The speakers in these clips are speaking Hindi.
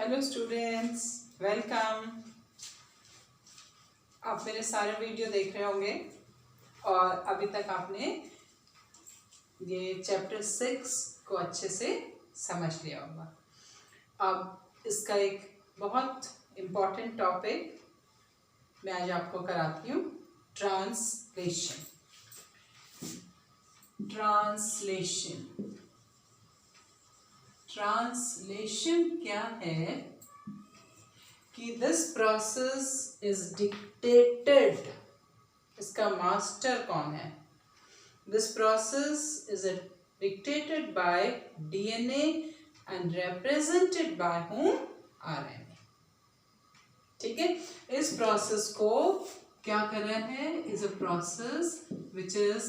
Hello students, welcome. आप मेरे सारे वीडियो देख रहे होंगे और अभी तक आपने ये चैप्टर 6 को अच्छे से समझ लिया होगा। अब इसका एक बहुत इम्पॉर्टेंट टॉपिक मैं आज आपको कराती हूँ, ट्रांसलेशन। ट्रांसलेशन क्या है कि दिस प्रोसेस इज डिक्टेटेड। इसका मास्टर कौन है? This process is dictated bye DNA and represented by whom? RNA. ठीक है, इस प्रोसेस को क्या कर रहे हैं? Is a process which is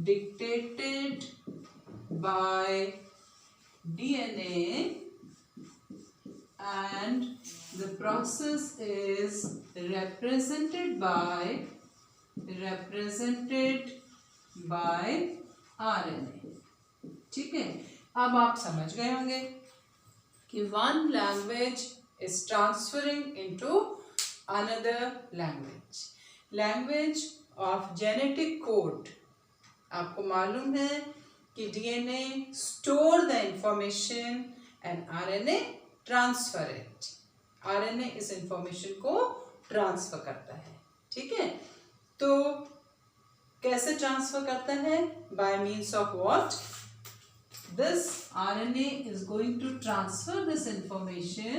dictated bye DNA and the process is represented by RNA। ठीक है, अब आप समझ गए होंगे कि one language is transferring into another language of genetic code। आपको मालूम है कि DNA store the information and RNA transfer it। RNA इस information को ट्रांसफर करता है। ठीक है, तो कैसे ट्रांसफर करता है? by means of what? This RNA is going to transfer this information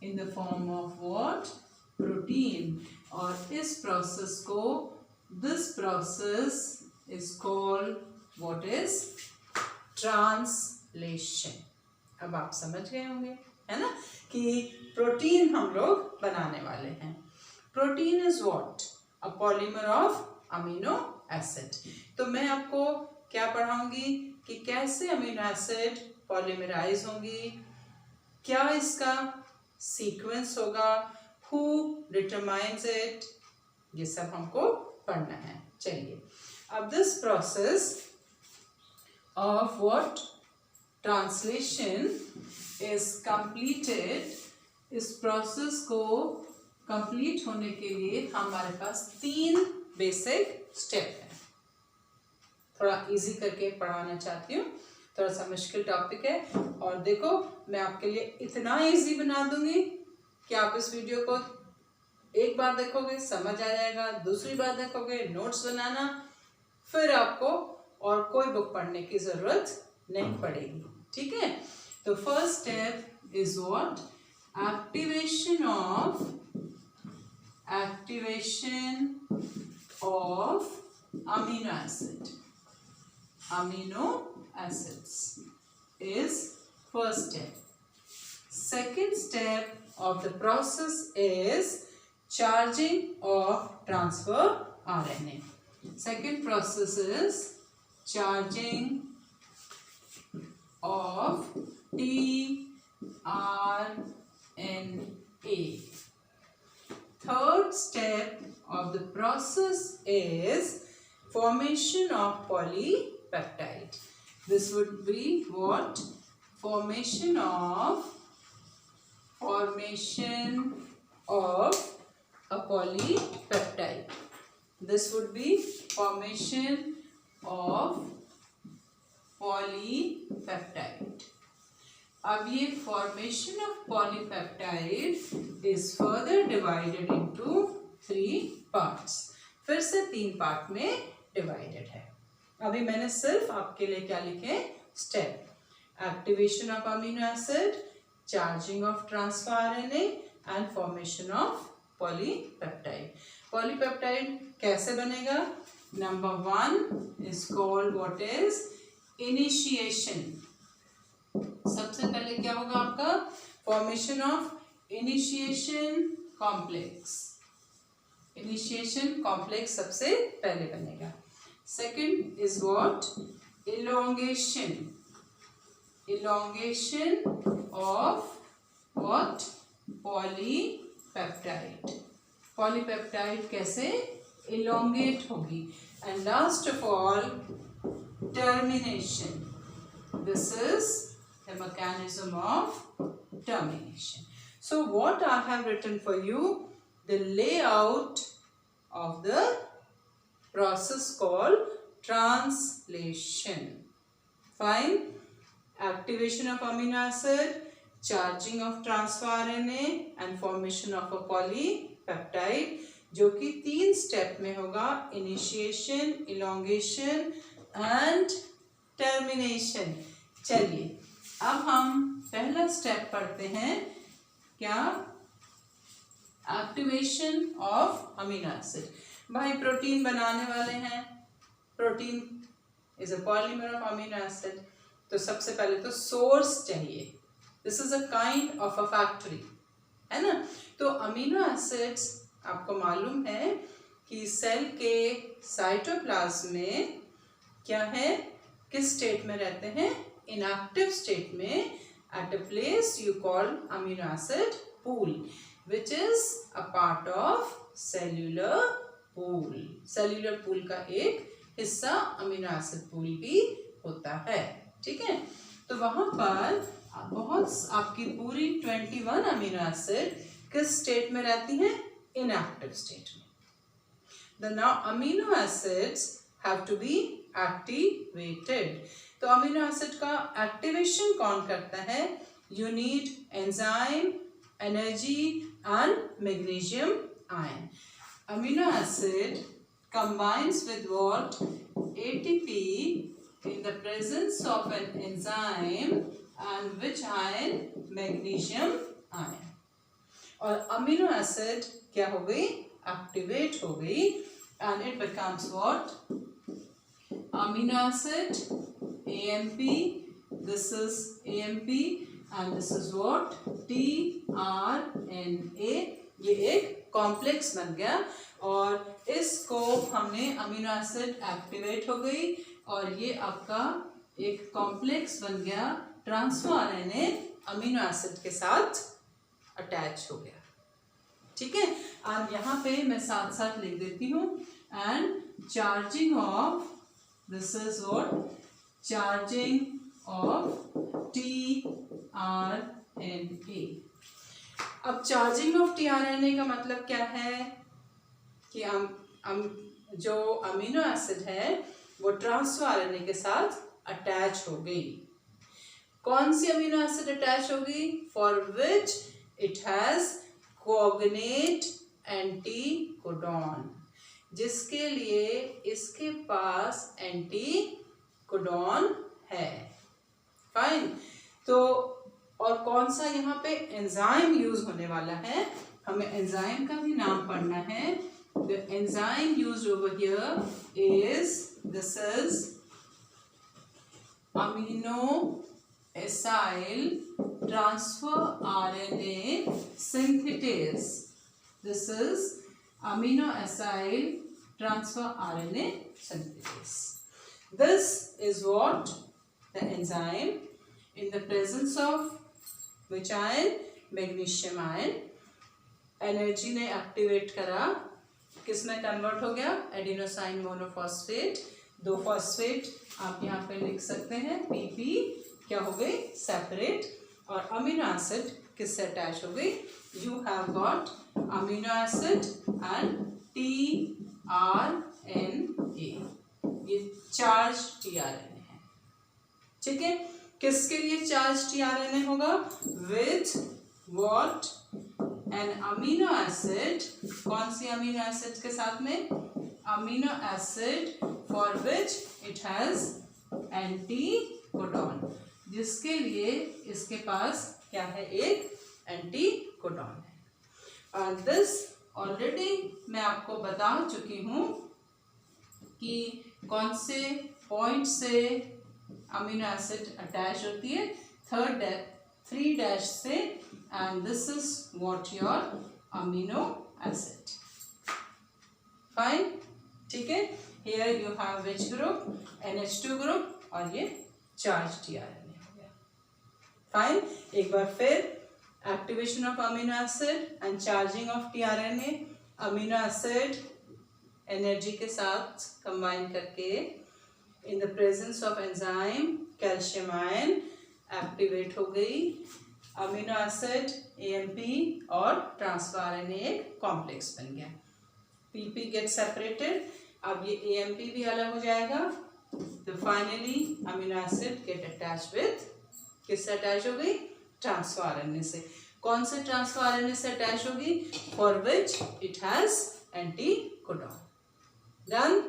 in the form of what? protein। और इस प्रोसेस को, this process is called what is? Translation. अब आप समझ गए होंगे, है ना, कि प्रोटीन हम लोग बनाने वाले हैं। Protein is what? A polymer of amino acid. तो मैं आपको क्या पढ़ाऊंगी कि कैसे अमीनो एसिड पॉलीमराइज होंगी, क्या इसका सीक्वेंस होगा, हु डिटरमाइंस इट, ये सब हमको पढ़ना है। चलिए, अब this process of what? Translation is completed। इस प्रोसेस को कंप्लीट होने के लिए हमारे पास 3 बेसिक स्टेप हैं। थोड़ा इजी करके पढ़ाना चाहती हूँ, थोड़ा सा मुश्किल टॉपिक है। और देखो, मैं आपके लिए इतना इजी बना दूंगी कि आप इस वीडियो को एक बार देखोगे समझ आ जाएगा, दूसरी बार देखोगे नोट्स बनाना, फिर आपको और कोई बुक पढ़ने की जरूरत नहीं पड़ेगी। ठीक है, तो first step is what? Activation of amino acids is first step. Second step of the process is charging of transfer RNA। Second process is charging of tRNA। Third step of the process is formation of polypeptide। This would be what? Formation of a polypeptide। This would be formation of polypeptide। अब ये formation of polypeptide is further divided into 3 parts। फिर से 3 पार्ट में divided है। अभी मैंने सिर्फ आपके लिए क्या लिखे? Step: activation of amino acid, charging of transfer RNA and formation of polypeptide. Polypeptide कैसे बनेगा? Number 1 is called what is? Initiation. सबसे पहले क्या होगा आपका? Formation of initiation complex. Initiation complex सबसे पहले बनेगा। Second is what? Elongation of what? Polypeptide. Polypeptide कैसे इलोंगेट होगी? And last of all termination. This is the mechanism of termination। So what I have written for you, the layout of the process called translation. Fine. Activation of amino acid, charging of transfer RNA and formation of a polypeptide, जो कि 3 स्टेप में होगा, इनिशिएशन, इलोंगेशन एंड टर्मिनेशन. चलिए अब हम पहला स्टेप पढ़ते हैं. क्या? Activation of amino acid. भाई प्रोटीन बनाने वाले हैं. Protein is a polymer of amino acid. तो सबसे पहले तो सोर्स चाहिए. This is a kind of a factory, है ना. तो अमीनो एसिड्स आपको मालूम है कि सेल के साइटोप्लाज्म में क्या है, किस स्टेट में रहते हैं, इनएक्टिव स्टेट में, at a place you call amino acid pool, which is a part of cellular pool. Cellular pool का एक हिस्सा अमीनो एसिड पूल भी होता है. ठीक है. तो वहां पर बहुत आपकी पूरी 21 अमीनो एसिड किस स्टेट में रहती हैं, इनएक्टिव स्टेट में. The now amino acids have to be activated. तो अमीनो एसिड का एक्टिवेशन कौन करता है? You need enzyme, energy and magnesium ion. Amino acid combines with what? ATP in the presence of an enzyme, and which ion? Magnesium ion. और अमीनो एसिड क्या हो गई? एक्टिवेट हो गई, and it becomes what? Amino acid AMP. This is AMP and this is what? tRNA. ये एक कॉम्प्लेक्स बन गया और इसको हमने अमीनो एसिड एक्टिवेट हो गई और ये आपका एक कॉम्प्लेक्स बन गया. ट्रांसफर RNA अमीनो एसिड के साथ अटैच हो गया. ठीक है. और यहाँ पे मैं साथ साथ लिख देती हूँ, and charging of, this is what? Charging of tRNA. अब चार्जिंग ऑफ tRNA का मतलब क्या है कि जो अमीनो एसिड है वो ट्रांसफर RNA के साथ अटैच हो गई. कौन सी अमीनो एसिड अटैच होगी? For which it has coordinate anticodon, जिसके लिए इसके पास एंटीकोडॉन है. फाइन. तो और कौन सा यहाँ पे एंजाइम यूज होने वाला है? हमें एंजाइम का भी नाम पढ़ना है. The enzyme used over here is, this is amino acyl transfer RNA synthetase. This is amino acyl transfer RNA synthetase. This is what? The enzyme in the presence of which ion? Magnesium ion. Energy ने एक्टिवेट करा, किस में कन्वर्ट हो गया? Adenosine monophosphate. 2 फॉस्फेट आप यहाँ पे लिख सकते हैं. PP क्या हो गई? सेपरेट. और अमीनो एसिड किससे अटैच हो गई? You have got amino acid and tRNA. ये चार्ज tRNA है. ठीक है. किसके लिए चार्ज tRNA होगा? With what? An amino acid. कौन सी अमीनो एसिड के साथ में? Amino acid for which it has anticodon, जिसके लिए इसके पास क्या है? एक एंटीकोडॉन है. और दिस ऑलरेडी मैं आपको बता चुकी हूँ कि कौन से पॉइंट से अमीनो एसिड अटैच होती है. 3' से, and this is what your amino acid. Fine. ठीक है. Here you have which group? NH2 group, और ये चार्ज tRNA. फाइन. एक बार फिर, activation of amino acid and charging of tRNA. Amino acid energy के साथ कंबाइन करके in the presence of enzyme calcium ion activate हो गई. अमीनो एसिड AMP और ट्रांसफर RNA एक कॉम्प्लेक्स बन गया. PP get separated. अब ये AMP भी अलग हो जाएगा. तो finally amino acid get attach with, किससे अटैच हो गई? ट्रांसफर RNA से. कौन से ट्रांसफर RNA से अटैच होगी? For which it has anticodon. Done.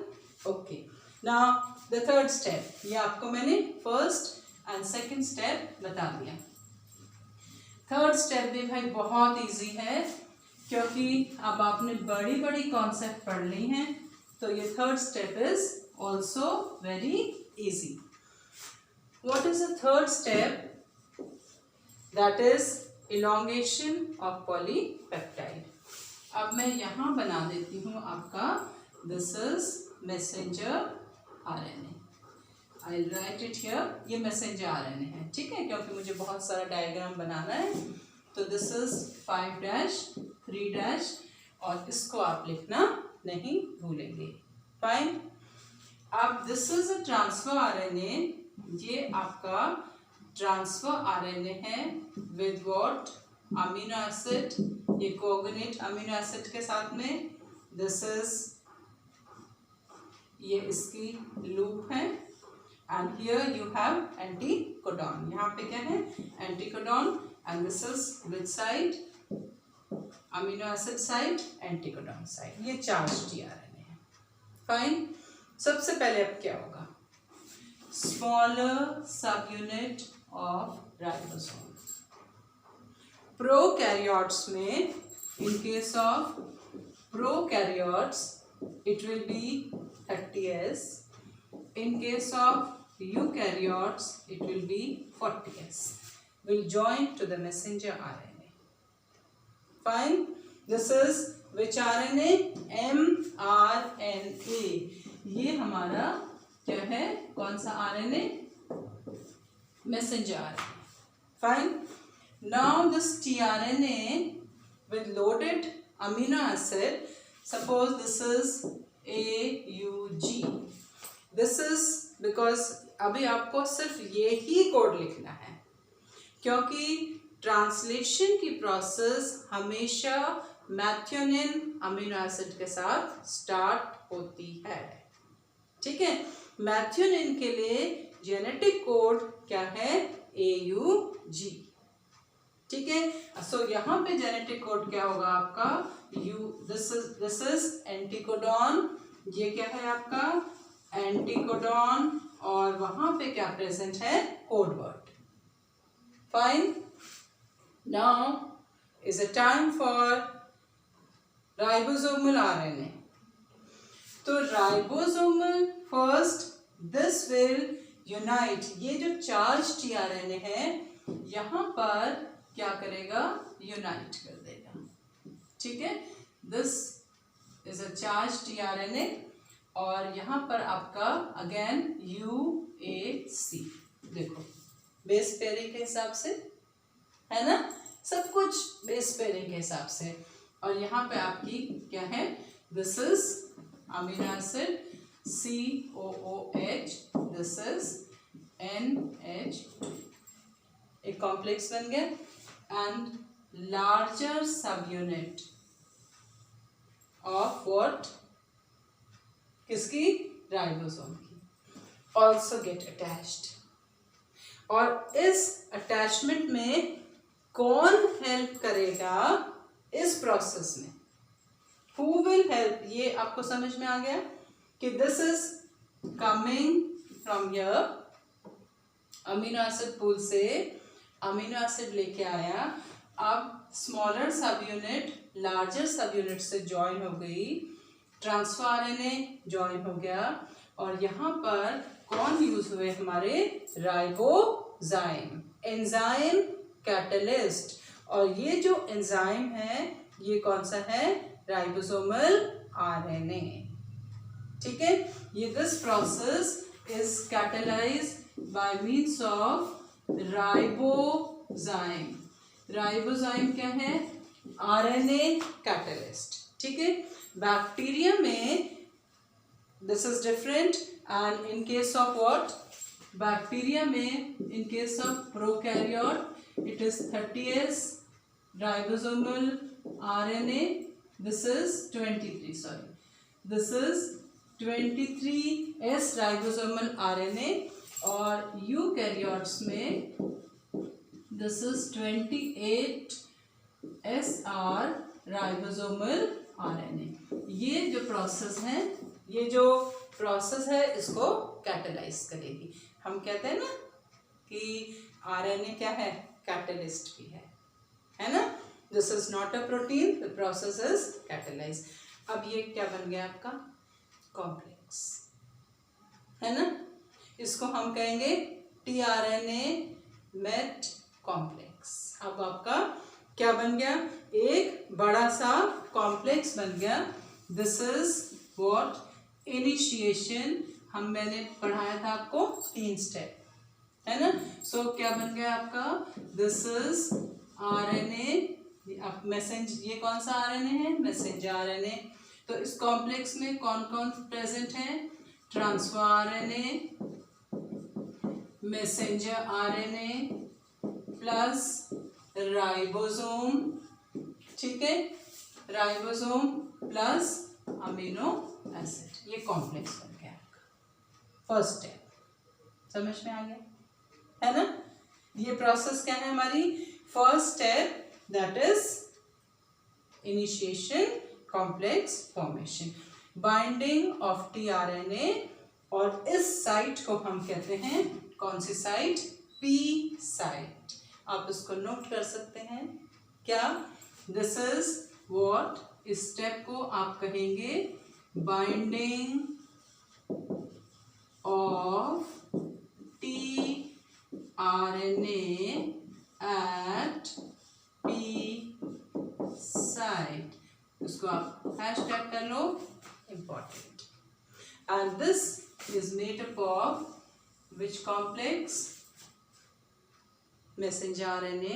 Okay. Now the third step, ये आपको मैंने फर्स्ट एंड सेकंड स्टेप बता दिया. थर्ड स्टेप भी भाई बहुत इजी है, क्योंकि अब आपने बड़ी बड़ी कॉन्सेप्ट पढ़ ली हैं, तो ये third step is also very easy. What is the third step? That is elongation of polypeptide. अब मैं यहाँ बना देती हूँ आपका, this is messenger RNA. I'll write it here. ये messenger RNA है, ठीक है, क्योंकि मुझे बहुत सारा डायग्राम बनाना है. तो this is 5' 3' और इसको आप लिखना नहीं भूलेंगे. फाइन. अब this is a transfer RNA. ये आपका ट्रांसफर RNA है विद व्हाट? Amino acid. ये कोऑर्डिनेट अमीनो एसिड के साथ में. दिस इज, ये इसकी लूप है. And here you have anticodon. यहाँ पे क्या है? Anticodon. And this is which side? Amino acid side, anticodon side. ये चार्ज्ड RNA है. फाइन. सबसे पहले अब क्या होगा? स्मॉलर सब यूनिट ऑफ राइबोसोम. प्रोकैरियोट्स में, in case of prokaryotes it will be 30S. in case of eukaryotes it will be 40S. will join to the messenger RNA. Fine. This is which RNA? mRNA. ये हमारा क्या है? कौन सा RNA? messenger RNA. Fine. Now this tRNA with loaded amino acid, suppose this is AUG. This is because अभी आपको सिर्फ ये ही कोड लिखना है, क्योंकि ट्रांसलेशन की प्रोसेस हमेशा मैथ्योनिन अमीनो एसिड के साथ स्टार्ट होती है. ठीक है. मैथ्योनिन के लिए जेनेटिक कोड क्या है? AUG. ठीक है. सो यहाँ पे जेनेटिक कोड क्या होगा आपका? This is anticodon. ये क्या है आपका? एंटीकोडॉन. और वहां पे क्या प्रेजेंट है? Code word. Fine. Now is a time for ribosomal RNA. तो ribosomal first this will unite. ये जो चार्ज tRNA है यहाँ पर क्या करेगा? यूनाइट कर देगा. ठीक है. This is a charge tRNA और यहाँ पर आपका अगेन UAC. देखो बेस पेयरिंग के हिसाब से है ना, सब कुछ बेस पेयरिंग के हिसाब से. और यहाँ पे आपकी क्या है? This is amino acid COOH. This is NH2. एक कॉम्प्लेक्स बन गया. एंड लार्जर सब यूनिट ऑफ व्हाट? किसकी? राइबोसोम की. Also get attached. और इस अटैचमेंट में कौन हेल्प करेगा इस प्रोसेस में? Who will help? ये आपको समझ में आ गया कि this is coming from here. Amino acid pool से अमीनो एसिड लेके आया. अब स्मॉलर सब यूनिट लार्जर सब यूनिट से ज्वाइन हो गई. ट्रांसफर RNA ज्वाइन हो गया. और यहाँ पर कौन यूज हुए? हमारे राइबोजाइम, एंजाइम कैटलिस्ट. और ये जो एंजाइम है ये कौन सा है? Ribosomal RNA. ठीक है. ये this process is catalysed by means of ribozyme. Ribozyme क्या है? RNA catalyst. ठीक है. बैक्टीरिया में this is different. And in case of what? Bacteria में in case of prokaryote it is 30S. ribosomal RNA. This is 23. Sorry, this is 23S ribosomal RNA और यूकैरियोट्स में this is 28 SR ribosomal RNA. ये जो प्रोसेस है, ये जो प्रोसेस है इसको कैटेलाइज करेगी. हम कहते हैं ना कि RNA क्या है, कैटलिस्ट भी है ना. This is not a protein, the process is catalyse. अब ये क्या बन गया आपका, कॉम्प्लेक्स, है ना. इसको हम कहेंगे tRNA मेट कॉम्प्लेक्स. अब आपका क्या बन गया, एक बड़ा सा कॉम्प्लेक्स बन गया. This is what, initiation. मैंने पढ़ाया था आपको 3 स्टेप, है ना. सो क्या बन गया आपका, दिस इज RNA. अब ये कौन सा RNA है, मैसेंजर RNA. तो इस कॉम्प्लेक्स में कौन कौन प्रेजेंट है, transfer RNA, messenger RNA plus ribosome. ठीक है, राइबोसोम प्लस अमीनो एसिड. ये कॉम्प्लेक्स बन गया आपका. फर्स्ट स्टेप समझ में आ गया, है ना. ये प्रोसेस क्या है हमारी, first step, that is initiation complex formation, binding of tRNA. और इस साइट को हम कहते हैं, कौन सी साइट, P साइट. आप इसको नोट कर सकते हैं क्या, दिस इज व्हाट, इस स्टेप को आप कहेंगे binding of tRNA at P site. उसको आप हैशटैग कर लो, important. And this is made up of which complex, messenger RNA,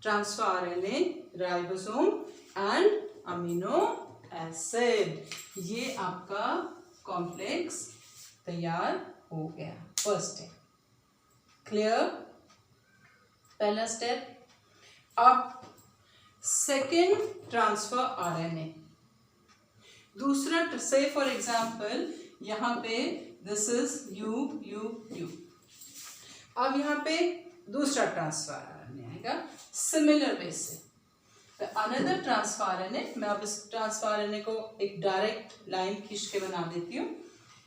transfer RNA, ribosome and amino acid. ये आपका कॉम्प्लेक्स तैयार हो गया. फर्स्ट स्टेप क्लियर, पहला स्टेप. अब सेकेंड, ट्रांसफर RNA. दूसरा, से फॉर एग्जाम्पल यहाँ पे दिस इज U. अब यहाँ पे दूसरा ट्रांसफर RNA आएगा सिमिलर वे से. अनदर ट्रांसफर RNA, मैं अब इस ट्रांसफर RNA को एक डायरेक्ट लाइन खींच के बना देती हूँ.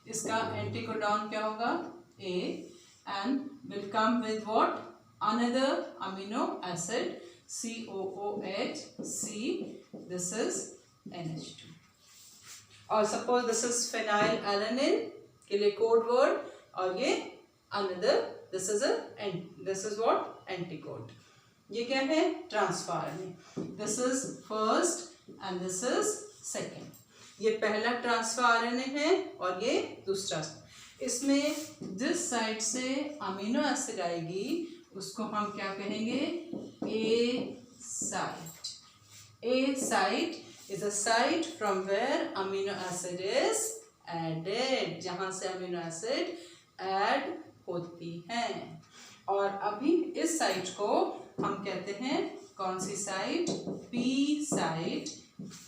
इसका एंटीकोडॉन क्या होगा, A, and will come with what, another amino acid COOH C. This is NH2. और suppose this is phenyl alanine के लिए कोड वर्ड, और ये अनदर, दिस इज व्हाट, एंटीकोड. ये क्या है, transfer RNA. This is first and this is second. ये पहला ट्रांसफर RNA है और ये दूसरा. इसमें जिस साइड से अमीनो एसिड आएगी उसको हम क्या कहेंगे, A site. A site is a site from where amino acid is added, जहाँ से अमीनो एसिड ऐड होती हैं. और अभी इस साइट को हम कहते हैं, कौन सी साइट, P साइट.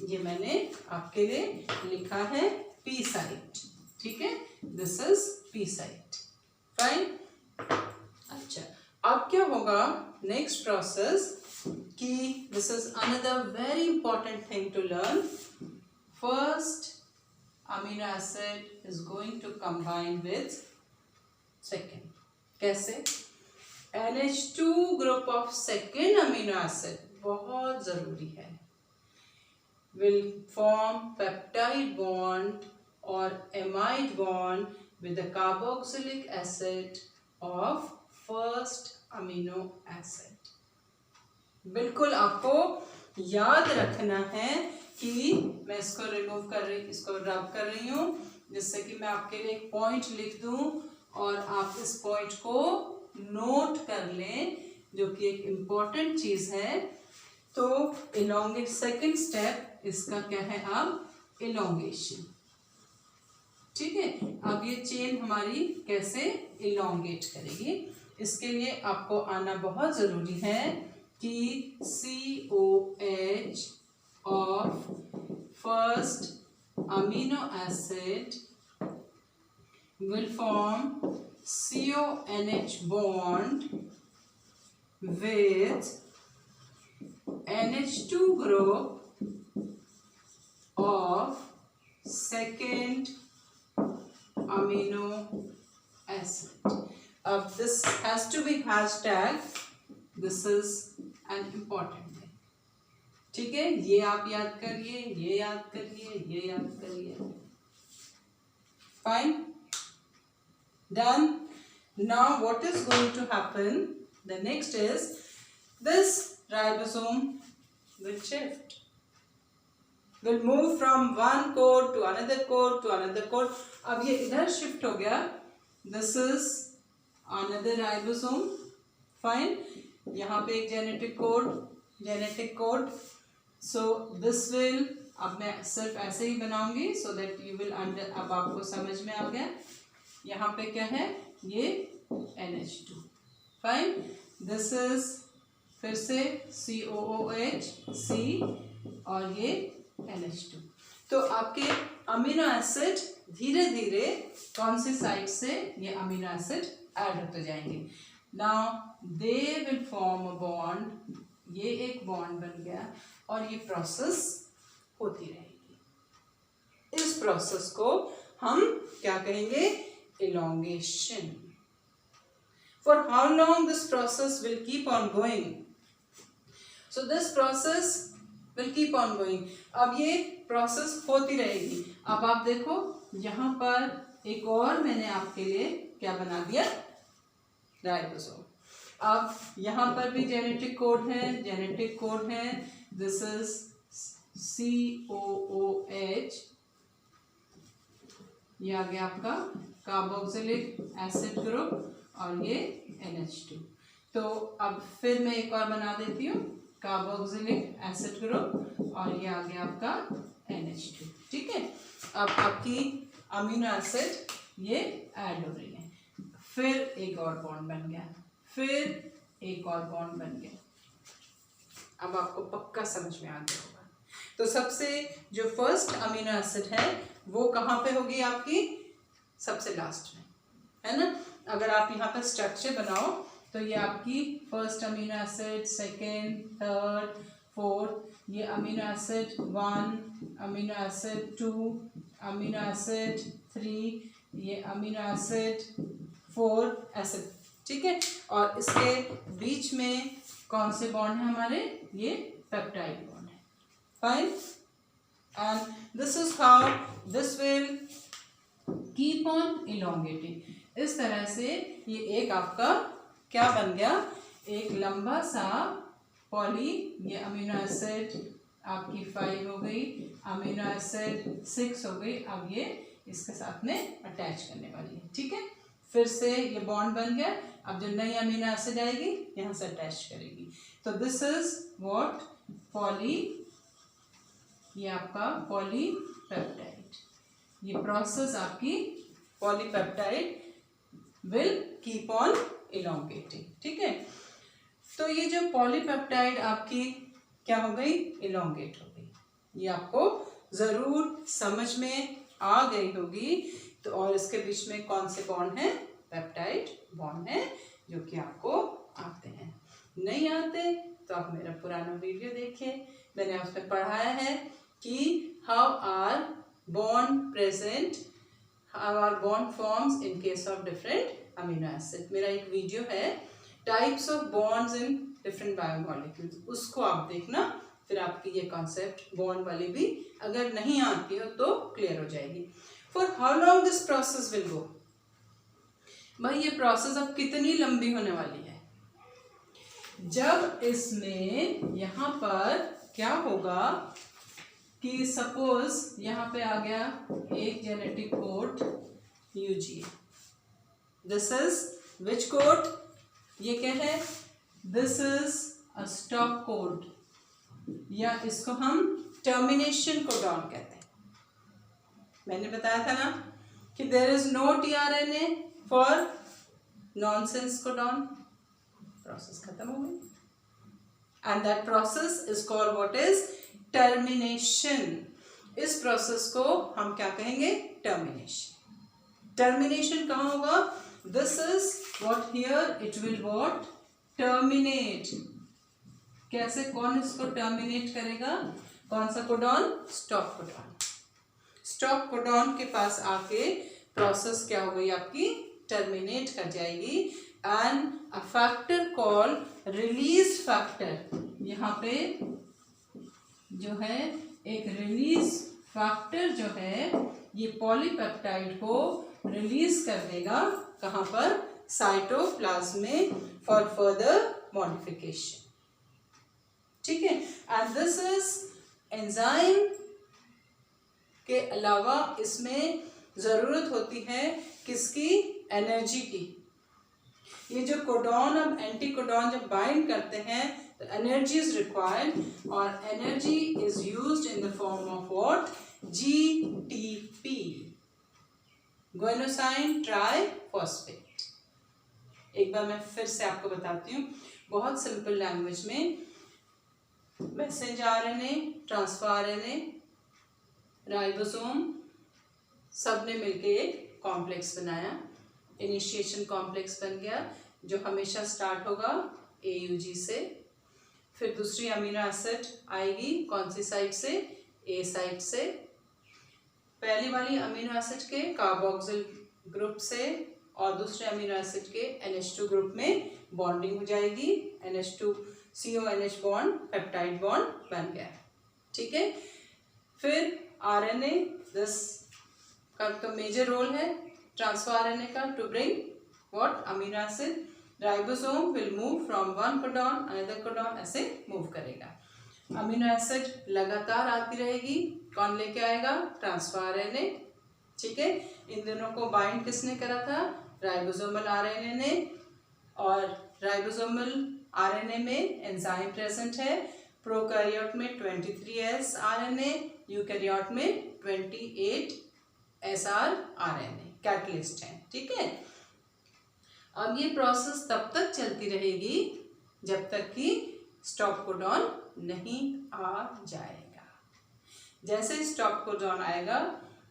ये मैंने आपके लिए लिखा है P साइट. ठीक है, this is P site. Fine. अच्छा, अब क्या होगा, नेक्स्ट प्रोसेस कि this is another very important thing to learn. First amino acid is going to combine with second. कैसे, NH2 group of second amino acid बहुत जरूरी है, will form peptide bond or amide bond with the carboxylic acid of first amino acid. बिल्कुल आपको याद रखना है कि मैं इसको रिमूव कर रही, इसको रब कर रही हूँ, जिससे कि मैं आपके लिए एक पॉइंट लिख दूँ और आप इस पॉइंट को नोट कर लें, जो कि एक इम्पॉर्टेंट चीज़ है. तो इलोंगेट, सेकेंड स्टेप इसका क्या है, अब इलोंगेशन. ठीक है, अब ये चेन हमारी कैसे इलोंगेट करेगी, इसके लिए आपको आना बहुत ज़रूरी है कि COH of first amino acid will form CONH bond with NH2 group of second amino acid. अब this has to be hashtag. This is an important thing. ठीक है, ये आप याद करिए, ये याद करिए, ये याद करिए. Fine. Done. Now what is going to happen? The next is this ribosome will shift. Will move from one coat to another coat to another coat. अब ये इधर shift हो गया. This is another ribosome. Fine. यहाँ पे एक genetic code. So this will, अब मैं सिर्फ ऐसे ही बनाऊंगी so that you will अब आपको समझ में आ गया. यहाँ पे क्या है, ये NH2. Fine. This is फिर से COOH C और ये NH2. तो आपके अमीनो एसिड धीरे धीरे कौन सी साइड से ये अमीनो एसिड ऐड होते जाएंगे. Now they will form a bond. ये एक बॉन्ड बन गया और ये प्रोसेस होती रहेगी. इस प्रोसेस को हम क्या कहेंगे, elongation. For how long this process will keep on going? So this process will keep on going. अब ये प्रोसेस होती रहेगी. अब आप देखो यहाँ पर एक और मैंने आपके लिए क्या बना दिया, राइबोसोम. अब यहाँ पर भी जेनेटिक कोड है. This is COOH. ये आ गया आपका कार्बोक्सिलिक एसिड ग्रुप और ये NH2. तो अब फिर मैं एक और बना देती हूँ, कार्बोक्सिलिक एसिड ग्रुप और ये आ गया आपका NH2. ठीक है. अब आपकी अमीनो एसिड ये ऐड हो रही है. फिर एक और बॉन्ड बन गया, फिर एक और बॉन्ड बन गया. अब आपको पक्का समझ में आ गया होगा. तो सबसे जो फर्स्ट अमीनो एसिड है वो कहाँ पे होगी आपकी, सबसे लास्ट में, है ना. अगर आप यहाँ पर स्ट्रक्चर बनाओ तो ये आपकी first amino acid, second, third, fourth, ये amino acid 1, amino acid 2, amino acid 3, ये अमीनो एसिड 4, ऐसे. ठीक है. और इसके बीच में कौन से बॉन्ड है हमारे, ये पेप्टाइड बॉन्ड है. Fine. And this is how this will keep on elongating. इस तरह से ये एक आपका क्या बन गया, एक लंबा सा पॉली. ये अमीनो एसिड आपकी 5 हो गई, अमीनो एसिड 6 हो गई. अब ये इसके साथ में अटैच करने वाली है. ठीक है. फिर से ये बॉन्ड बन गया. अब जो नई अमीनो एसिड आएगी यहाँ से अटैच करेगी. तो दिस इज व्हाट, पॉली. ये आपका पॉलीपेप्टाइड. ये प्रोसेस आपकी polypeptide will keep on elongating. ठीक है. तो ये जो पॉलीपेप्टाइड आपकी क्या हो गई, इलोंगेट हो गई. ये आपको जरूर समझ में आ गई होगी. तो और इसके बीच में कौन से बॉन्ड हैं, पेप्टाइड बॉन्ड है, जो कि आपको आते हैं. नहीं आते तो आप मेरा पुराना वीडियो देखिए, मैंने उसमें पढ़ाया है कि how are bond present, how are bond forms in case of different amino acid. मेरा एक वीडियो है, types of bonds in different biomolecules. उसको आप देखना, फिर आपकी ये कॉन्सेप्ट बॉन्ड वाली भी अगर नहीं आती हो तो क्लियर हो जाएगी. For how long this process will go. भाई ये प्रोसेस अब कितनी लंबी होने वाली है, जब इसमें यहाँ पर क्या होगा कि सपोज यहाँ पे आ गया एक genetic code UGA. This is which code, ये क्या है, this is a stop code, या इसको हम टर्मिनेशन कोडॉन कहते हैं. मैंने बताया था ना कि there is no tRNA for nonsense codon. Process खत्म हो गई. And that process is called what is termination. इस प्रोसेस को हम क्या कहेंगे? टर्मिनेशन। टर्मिनेशन कहाँ होगा? This is what here it will what terminate. कैसे, कौन इसको टर्मिनेट करेगा? कौन सा codon? Stop codon. Stop codon के पास आके प्रोसेस क्या हो गई आपकी? टर्मिनेट कर जाएगी। And a factor called release factor, यहाँ पे जो है एक रिलीज फैक्टर जो है ये पॉलीपेप्टाइड को रिलीज कर देगा। कहाँ पर? साइटोप्लाज्म में फॉर फर्दर मॉडिफिकेशन। ठीक है। एंड दिस इज एंजाइम के अलावा इसमें जरूरत होती है किसकी? एनर्जी की। ये जो कोडॉन, अब एंटी कोडॉन जब बाइंड करते हैं तो एनर्जी इज रिक्वायर्ड, और energy is used in the form of what? GTP, गुआनोसाइन triphosphate. एक बार मैं फिर से आपको बताती हूँ बहुत सिंपल लैंग्वेज में। Messenger RNA, transfer RNA, ribosome, सब ने मिलके एक कॉम्प्लेक्स बनाया। इनिशिएशन कॉम्प्लेक्स बन गया जो हमेशा स्टार्ट होगा AUG से। फिर दूसरी अमीनो एसिड आएगी कौन सी साइड से? A साइड से। पहली वाली अमीनो एसिड के कार्बोक्सिल ग्रुप से और दूसरे अमीनो एसिड के NH2 ग्रुप में बॉन्डिंग हो जाएगी। NH2 CONH bond peptide bond बन गया। ठीक है। फिर RNA, दिस का तो मेजर रोल है ट्रांसफर RNA का to bring what? Amino acid. Ribosome will move from one codon another codon, ऐसे मूव करेगा। अमीनो एसिड लगातार आती रहेगी। कौन लेके आएगा? Transfer RNA। ठीक है। इन दोनों को बाइंड किसने करा था? राइबोसोमल RNA ने। और राइबोसोमल RNA में एंजाइम प्रेजेंट है। प्रोकैरियोट में 23S RNA, यूकैरियोट में 28 SR RNA कैटलिस्ट है। ठीक है। अब ये प्रोसेस तब तक चलती रहेगी जब तक कि स्टॉप कोडॉन नहीं आ जाएगा। जैसे स्टॉप कोडॉन आएगा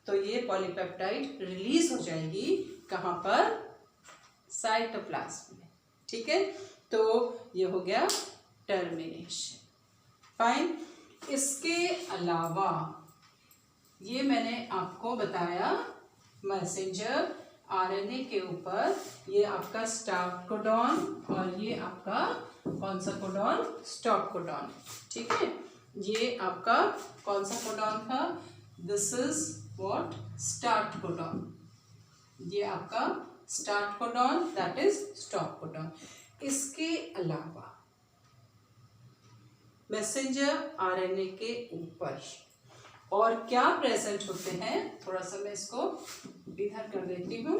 तो ये पॉलीपेप्टाइड रिलीज हो जाएगी। कहाँ पर? साइटोप्लाज्म में। ठीक है। तो ये हो गया टर्मिनेशन। फाइन। इसके अलावा ये मैंने आपको बताया मैसेंजर RNA के ऊपर, ये आपका स्टार्ट कोडॉन और ये आपका कौन सा कोडॉन? Stop codon. ठीक है। ये आपका कौन सा कोडॉन था? This is what? Start codon. ये आपका start codon, that is stop codon. इसके अलावा मैसेंजर RNA के ऊपर और क्या प्रेजेंट होते हैं? थोड़ा सा मैं इसको इधर कर देती हूँ।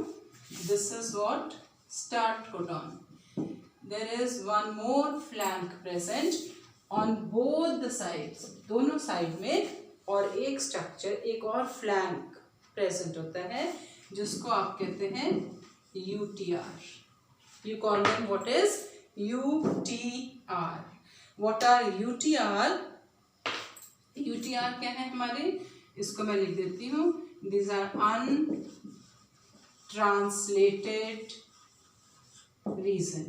This is what? Start codon. There is one more flank present on both the sides, दोनों साइड में, और एक स्ट्रक्चर, एक और फ्लैंक प्रेजेंट होता है जिसको आप कहते हैं UTR। You call them what is? UTR। What are UTR? UTR क्या है हमारे? इसको मैं लिख देती हूँ। These are untranslated reason।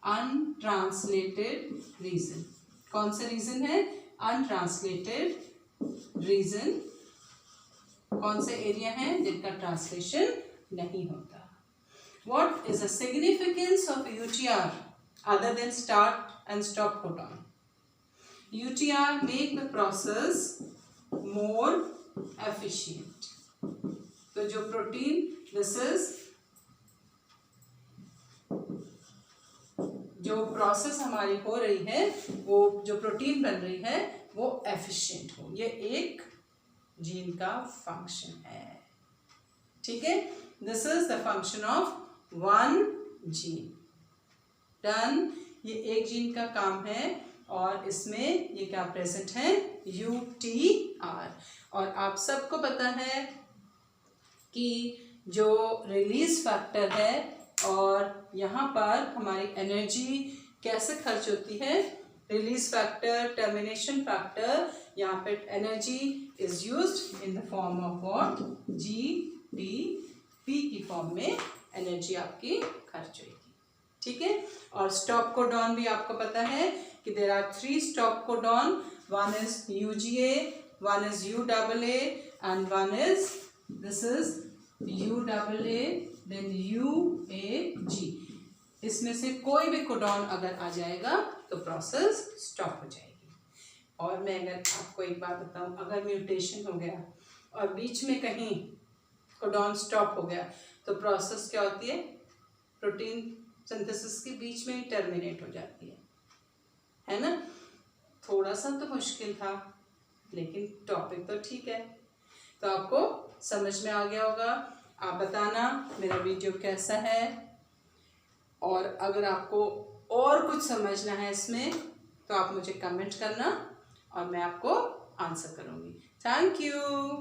untranslated reason। कौन सा रीजन है? untranslated reason। कौन से एरिया है जिनका ट्रांसलेशन नहीं होता? What is the significance of UTR other than start and stop codon? UTR make the process more efficient। तो जो प्रोटीन, this is जो प्रोसेस हमारी हो रही है, वो जो प्रोटीन बन रही है वो एफिशिएंट हो, ये एक जीन का फंक्शन है। ठीक है। This is the function of one gene. Done. ये एक जीन का काम है और इसमें ये क्या प्रेजेंट है? UTR। और आप सबको पता है कि जो रिलीज फैक्टर है और यहाँ पर हमारी एनर्जी कैसे खर्च होती है? रिलीज फैक्टर, टर्मिनेशन फैक्टर, यहाँ पे energy is used in the form of what, GTP की फॉर्म में एनर्जी आपकी खर्च होगी, ठीक है। और स्टॉप कोडॉन भी आपको पता है कि there are 3 stop codon, one is UGA, one is UAA and one is this is UAA then UAG। इसमें से कोई भी कोडॉन अगर आ जाएगा तो प्रोसेस स्टॉप हो जाएगी। और मैं अगर आपको एक बात बताऊं, अगर म्यूटेशन हो गया और बीच में कहीं कोडॉन स्टॉप हो गया तो प्रोसेस क्या होती है, प्रोटीन सिंथेसिस के बीच में ही टर्मिनेट हो जाती है ना। थोड़ा सा तो मुश्किल था लेकिन टॉपिक तो ठीक है, तो आपको समझ में आ गया होगा। आप बताना मेरा वीडियो कैसा है, और अगर आपको और कुछ समझना है इसमें तो आप मुझे कमेंट करना और मैं आपको आंसर करूँगी। Thank you.